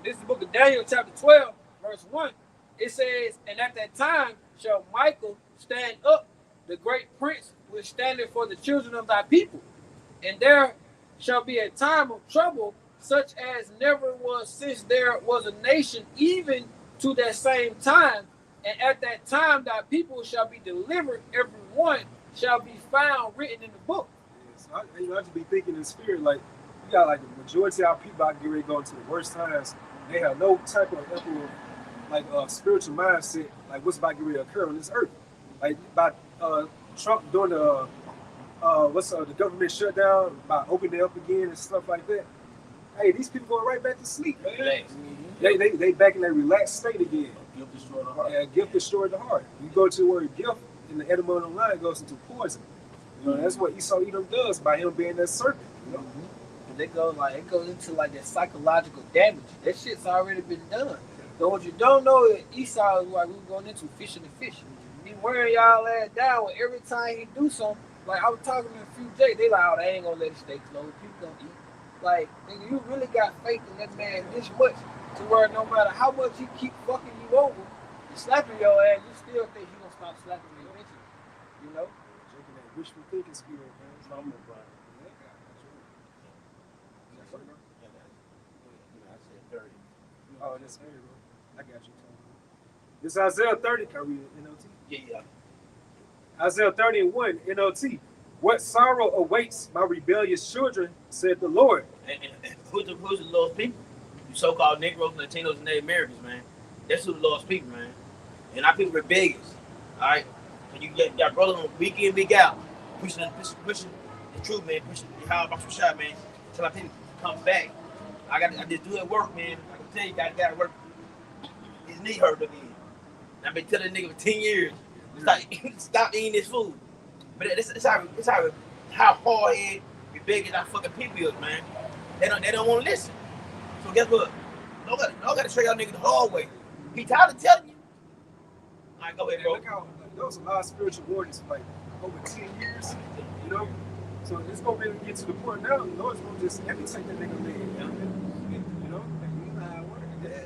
This is the book of Daniel, chapter 12, verse 1. It says, and at that time shall Michael stand up, the great prince, which standeth for the children of thy people. And there shall be a time of trouble, such as never was since there was a nation, even to that same time. And at that time thy people shall be delivered, every one shall be found written in the book. So I just be thinking in the spirit, like, you got like the majority of our people out get ready to go into the worst times. They have no type of spiritual mindset, like what's about to get ready to occur on this earth. Like by Trump doing the government shutdown, by opening it up again and stuff like that. Hey, these people going right back to sleep, man. Relax. They back in that relaxed state again. Gift destroyed the heart. Yeah, gift destroyed the heart. You go to the word gift in the etymology line goes into poison. You know, that's what Esau Edom does by him being that serpent. You know? It goes into like that psychological damage. That shit's already been done. So what you don't know is Esau is like we were going into fishing the fish. He wearing y'all ass down with every time he do something. Like I was talking to a few days, they like, oh, they ain't gonna let it stay closed. People gonna eat. Like, nigga, you really got faith in that man this much to where no matter how much he keep fucking you over and slapping your ass, you still think he gonna stop slapping you eventually. You know? Drinking that wishful thinking spirit, man. It's not more bright. Oh, that's very good. I got you. This is Isaiah 30. Can I read it, NLT? Yeah. Isaiah 30 and 1, NLT. What sorrow awaits my rebellious children, said the Lord. And who's the Lord's people? You so-called Negroes, Latinos, and Native Americans, man. That's who the Lord's people, man. And our people rebellious. All right? And you got brothers on week in, week out, pushing the truth, man, pushing the how about some shot, man, till our people come back. I just do that work, man. I can tell you, got to work. His knee hurt again. I've been telling the nigga for 10 years, stop eating this food. But it's how hard-headed, rebellious our fucking people is, man. They don't want to listen. So guess what? Don't got to show y'all niggas the hard way. He tired of telling you. All right, go ahead, bro. Look how there was a lot of spiritual warnings for like over 10 years, you know? So it's going to get to the point now, the Lord's going to just take that nigga leg, you know? Yeah.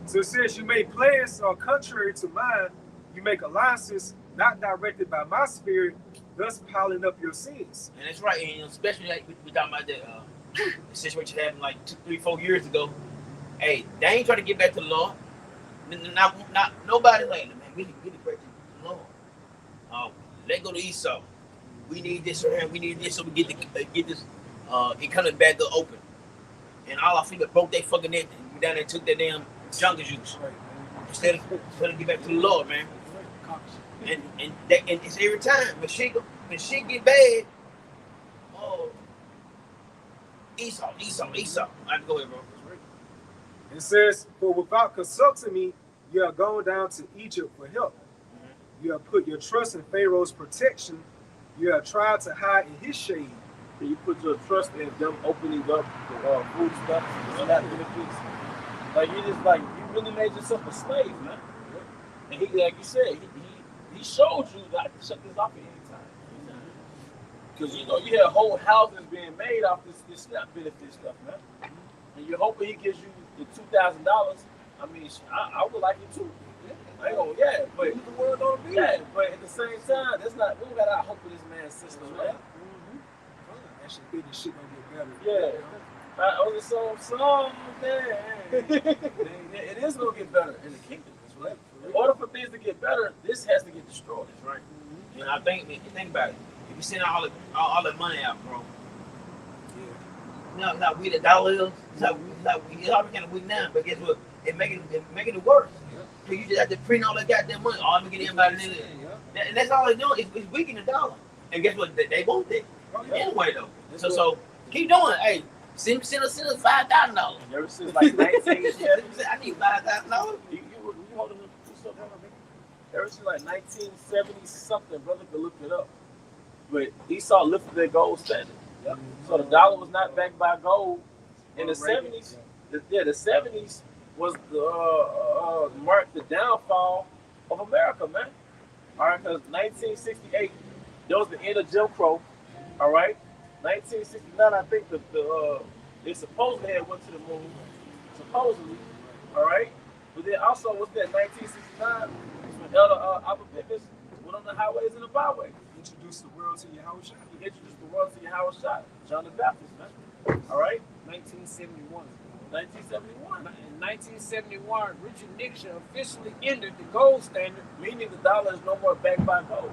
So it says you make plans contrary to mine, you make alliances not directed by my spirit, thus piling up your sins. And that's right, and especially like we talking about that the situation happened like 2, 3, 4 years ago. Hey, they ain't trying to get back to the Lord. Not nobody like, man, we need to break to the Lord. Let go to Esau. We need this or we need this so we get this economy back up open. And all our people broke their fucking neck and we down there and took that damn jungle juice. Instead of get back to the Lord, man. And it's every time when shit get bad, Esau. I have to go ahead, bro. It says, for without consulting me, you have gone down to Egypt for help. Mm-hmm. You have put your trust in Pharaoh's protection. You have tried to hide in his shade. Can you put your trust in them opening up the food stuff and that benefits? Like you really made yourself a slave, man. And he, like you said, he showed you not to shut this off at any time. Because you had whole houses being made off this SNAP benefit stuff, man. And you're hoping he gives you the $2,000. I mean, I would like it too. I ain't gonna, but the world don't be. Yeah, but at the same time, that's not. We got our hope for this man's system, man. That shit think this shit gonna get better. Yeah. On the song, man. It is gonna get better in the kingdom, right? In order for things to get better, this has to get destroyed, right? And I think about it. If you send all the money out, bro. Yeah. Not we the dollar is. It's already kind of weak now, but guess what? It's making it worse. So you just have to print all that goddamn money. I'm gonna get everybody in there. And that's all they're doing. It's weakening the dollar. And guess what? They want that. Anyway, though. So keep doing it. Hey, send us $5,000. Ever since like 19, I need $5,000. You holding the stuff on me? ever since like 1970 something, brother could look it up. But Esau lifted their gold standard. Yep. So the dollar was not backed by gold in the 70s. Yeah, the 70s was the marked the downfall of America, man. All right, because 1968, that was the end of Jim Crow. All right, 1969, I think they supposedly had went to the moon, supposedly. All right, but then also was that 1969 when Elder Abba Bivens went on the highways and the byways. Introduced the world to Yahweh Shai. He introduced the world to Yahweh Shai, John the Baptist, man. All right, 1971. 1971. In 1971, Richard Nixon officially ended the gold standard. Meaning the dollar is no more backed by gold.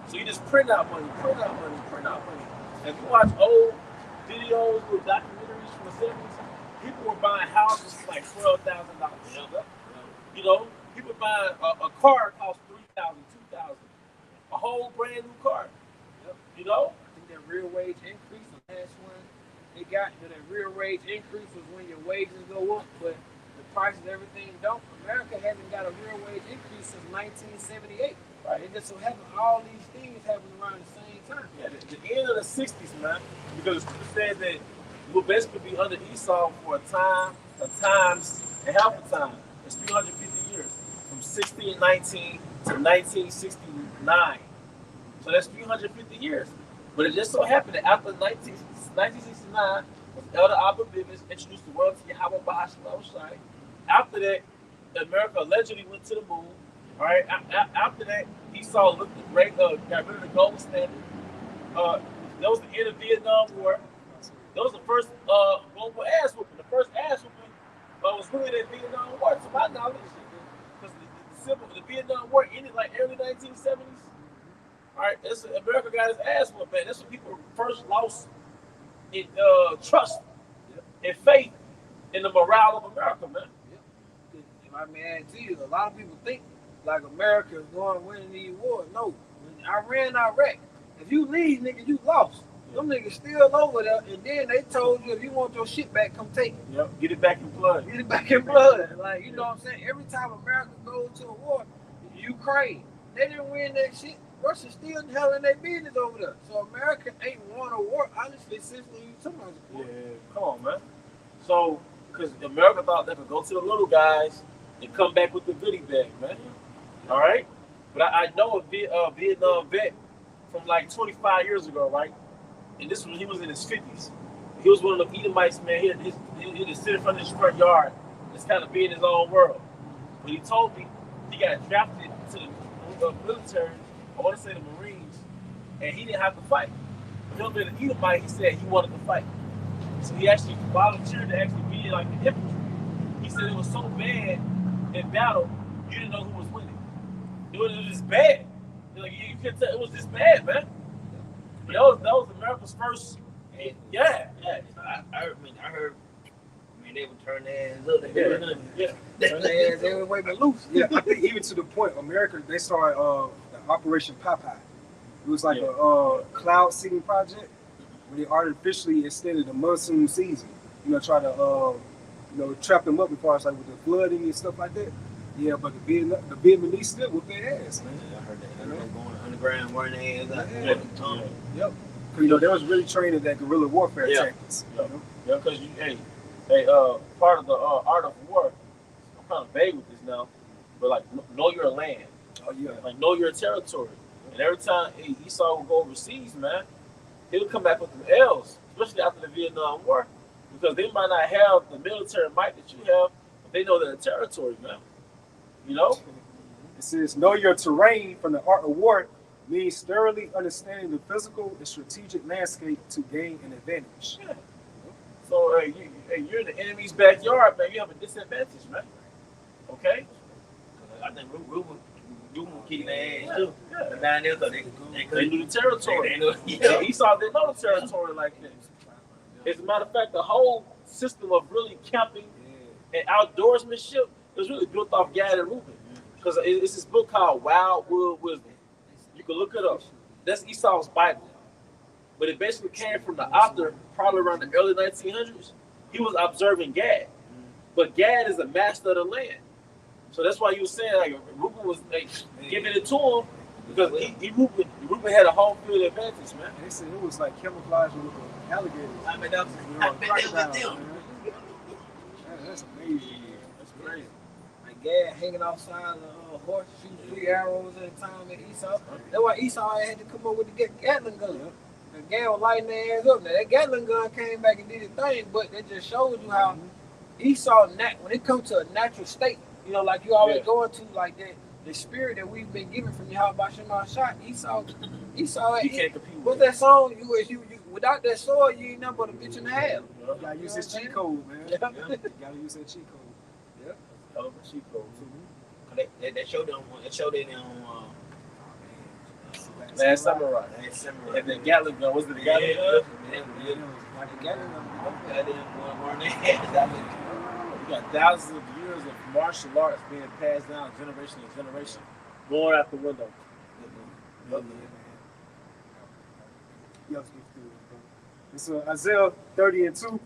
So you just print out money, print out money, print out money. And if you watch old videos with documentaries from the 70s, people were buying houses for like $12,000. You know, people buying a car cost $3,000, $2,000. A whole brand new car. You know? I think that real wage increase, the last one they got, that real wage increase was when your wages go up, but the price of everything don't. America hasn't got a real wage increase since 1978. Right. It just so happened all these things happen around the same time. Yeah, the end of the 60s, man. Because it says that we'll basically be under Esau for a times, and half a time. It's 350 years. From 1619 to 1969. So that's 350 years. But it just so happened that after 1969, Elder Abba Bivens introduced the world to Yahweh Bahashim Shai. After that, America allegedly went to the moon. All right. After that, Esau got rid of the gold standard. That was the end of the Vietnam War. That was the first global ass whooping. The first ass whooping was really the Vietnam War, to my knowledge. Because the Vietnam War ended like early 1970s. All right, America got his ass whooped, man. That's when people first lost in trust and faith in the morale of America, man. If I may add to you, a lot of people think like America is going to win these wars. No, when Iraq, if you leave, nigga, you lost. Them niggas still over there, and then they told you if you want your shit back, come take it. Yep, get it back in blood. Get it back in blood. Like, you know what I'm saying? Every time America goes to a war, Ukraine, they didn't win that shit. Russia still hell in their business over there. So America ain't won a war, honestly, since when you talking about the war. Yeah, come on, man. So, because America thought they could go to the little guys and come back with the goodie bag, man. All right? But I know a Vietnam vet from like 25 years ago, right? And this was, he was in his 50s. He was one of the Edomites, man. He just sit in front of his front yard. Just kind of be in his own world. But he told me he got drafted to the military, I want to say the Marines, and he didn't have to fight. Him being an Edomite, he said he wanted to fight. So he actually volunteered to actually be like the infantry. He said it was so bad in battle, you didn't know who was winning. It was just bad. Like, you couldn't tell, it was just bad, man. That was America's first. Yeah. I heard. They would turn their ass up. Turn their ass every way but loose. Yeah, I think even to the point, America, they started Operation Popeye. It was like a cloud seeding project where they artificially extended the monsoon season. You know, try to trap them up as far as like with the flooding and stuff like that. Yeah, but the Vietnamese still whooped their ass, man. I heard that. They going underground, wearing their ass out. Yep. You know, they was really trained in that guerrilla warfare tactics. Yeah, because part of the art of war, I'm kind of vague with this now, but like know your land. Oh yeah. Like know your territory. And every time Esau would go overseas, man, he would come back with them L's, especially after the Vietnam War, because they might not have the military might that you have, but they know their territory, man. You know? It says, know your terrain from the art of war means thoroughly understanding the physical and strategic landscape to gain an advantage. Yeah. So you're in the enemy's backyard, man. You have a disadvantage, man. Okay? I think Ruben keep their ass too. Yeah. Down there, so They knew the territory. They knew, Yeah, Esau didn't know the territory like this. As a matter of fact, the whole system of really camping and outdoorsmanship was really built off Gad and Reuben. Because it's this book called Wildwood Wisdom. You can look it up. That's Esau's Bible. But it basically came from the author probably around the early 1900s. He was observing Gad. But Gad is a master of the land. So that's why you were saying like Ruben was like giving it to him because Ruben had a home field advantage, man. They said it was like camouflage with the alligators. I mean, that was them. That's amazing. That's crazy. Like Gad hanging outside the horse, shooting 3 arrows at a time at Esau. That's why Esau had to come up with the Gatling gun. And Gad was lighting their ass up. Now that Gatling gun came back and did its thing, but it just shows you how Esau, when it comes to a natural state, you know, like you always going to like that, the spirit that we've been given from Yahweh Shema Shah, Esau, You can't compete what's with that song? You without that sword, you ain't nothing but a bitch and a half. You gotta use his cheat code, man. Yeah. You gotta use that cheat code. hell of a cheat code. That showed them on Last Samurai. And then Gatling gun, was it the Gatling gun? Like the Gatling gun. You got thousands of years of martial arts being passed down generation to generation, going out the window. It's Isaiah 30:2.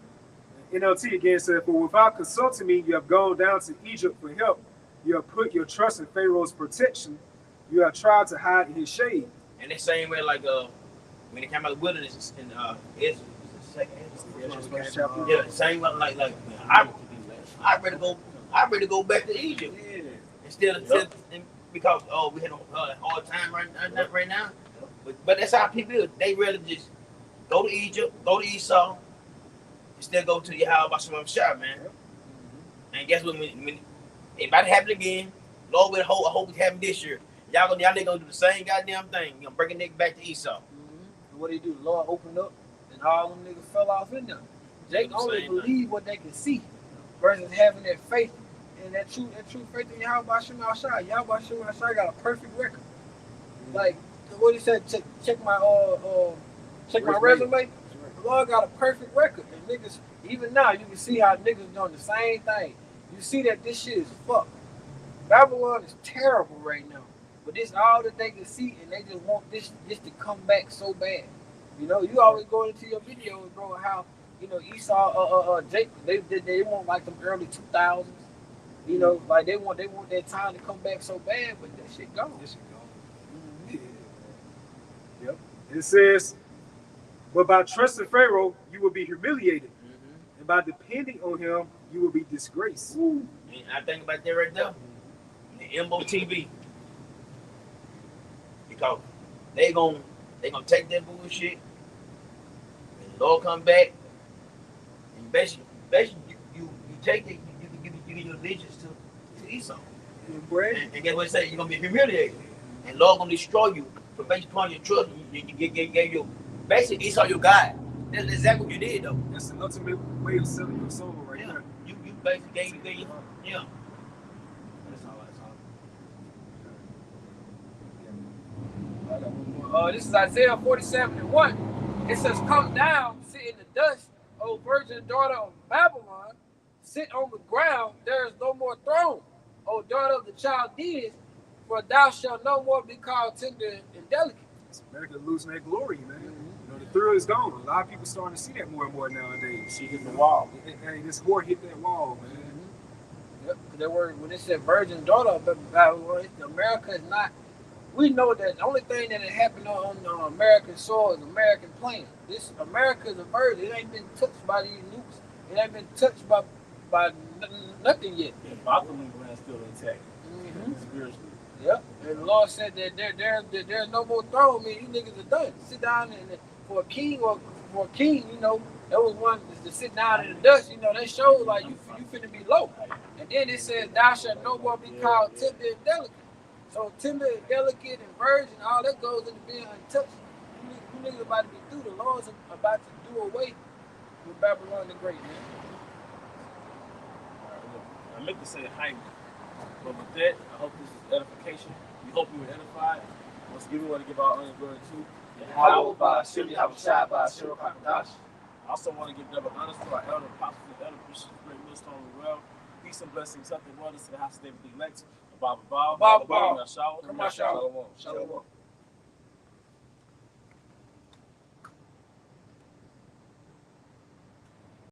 NLT again said, "For without consulting me, you have gone down to Egypt for help. You have put your trust in Pharaoh's protection. You have tried to hide in his shade." And the same way, like when it came out of the wilderness in Israel, yeah, same way, like man, I ready to go back to Egypt instead of because we had a hard time right now. But that's how people do it. They really just go to Egypt, go to Esau, instead go to Yahweh Shema Shah, man. And guess what? When it about to happen again, Lord, I hope it happen this year. Y'all gonna do the same goddamn thing. You gonna bring a nigga back to Esau. And what do? The Lord opened up, and all them niggas fell off in them. They only believe what they can see, versus having that faith and that true faith in Yahweh Shema Shah. Yahweh Shema Shah got a perfect record. Like what he said, check my resume. The Lord got a perfect record, and niggas even now you can see how niggas doing the same thing. You see that this shit is fucked. Babylon is terrible right now. But this all that they can see, and they just want this to come back so bad. You know, you always go into your videos, bro, how Esau, Jacob, they want like them early 2000s. You know, like they want that time to come back so bad, but that shit gone. Yep. It says, "But by trusting Pharaoh, you will be humiliated, and by depending on him, you will be disgraced." And I think about that right there. The MO TV. Because they gonna take that bullshit and the Lord come back and basically you take it, you give your allegiance to Esau. And guess what it say? You're gonna be humiliated. And Lord gonna destroy you for based upon your trust. You gave your basically Esau your God. That's exactly what you did though. That's the ultimate way of selling your soul right there. You basically gave yeah. This is Isaiah 47:1. It says, "Come down, sit in the dust, O virgin daughter of Babylon. Sit on the ground, there is no more throne. O daughter of the Chaldeans, for thou shalt no more be called tender and delicate." It's America losing their glory, man. You know, the thrill is gone. A lot of people starting to see that more and more nowadays. She hit the wall. Hey, this whore hit that wall, man. Yep, when it said virgin daughter of Babylon, America is not. We know that the only thing that had happened on American soil is American plane. This America is a virgin. It ain't been touched by these nukes. It ain't been touched by nothing yet. The Bottoming land still intact. Spiritually. Yep. And the Lord said that there's no more throne. I mean, you niggas are done. Sit down and for a king, you know, that was one to sit down in the dust. You know, that shows like you finna be low. And then it says, "Thou shalt no more be called tender and delicate." So tender and delicate and virgin, all that goes into being untouched. You niggas about to be through. The Lord's about to do away with Babylon the Great, man. I meant to say hype, but with that, I hope this is edification. We hope you were edified. Once again, we want to give our honor and glory to Yahweh by Shimmy Habashai by Shiro Kakadash. I also want to give double honors to our elder apostles and elder bishops, great millstone as well. Peace and blessings, something wonders to the house of David the elect. Bob. Bob. Shalom. Shalom.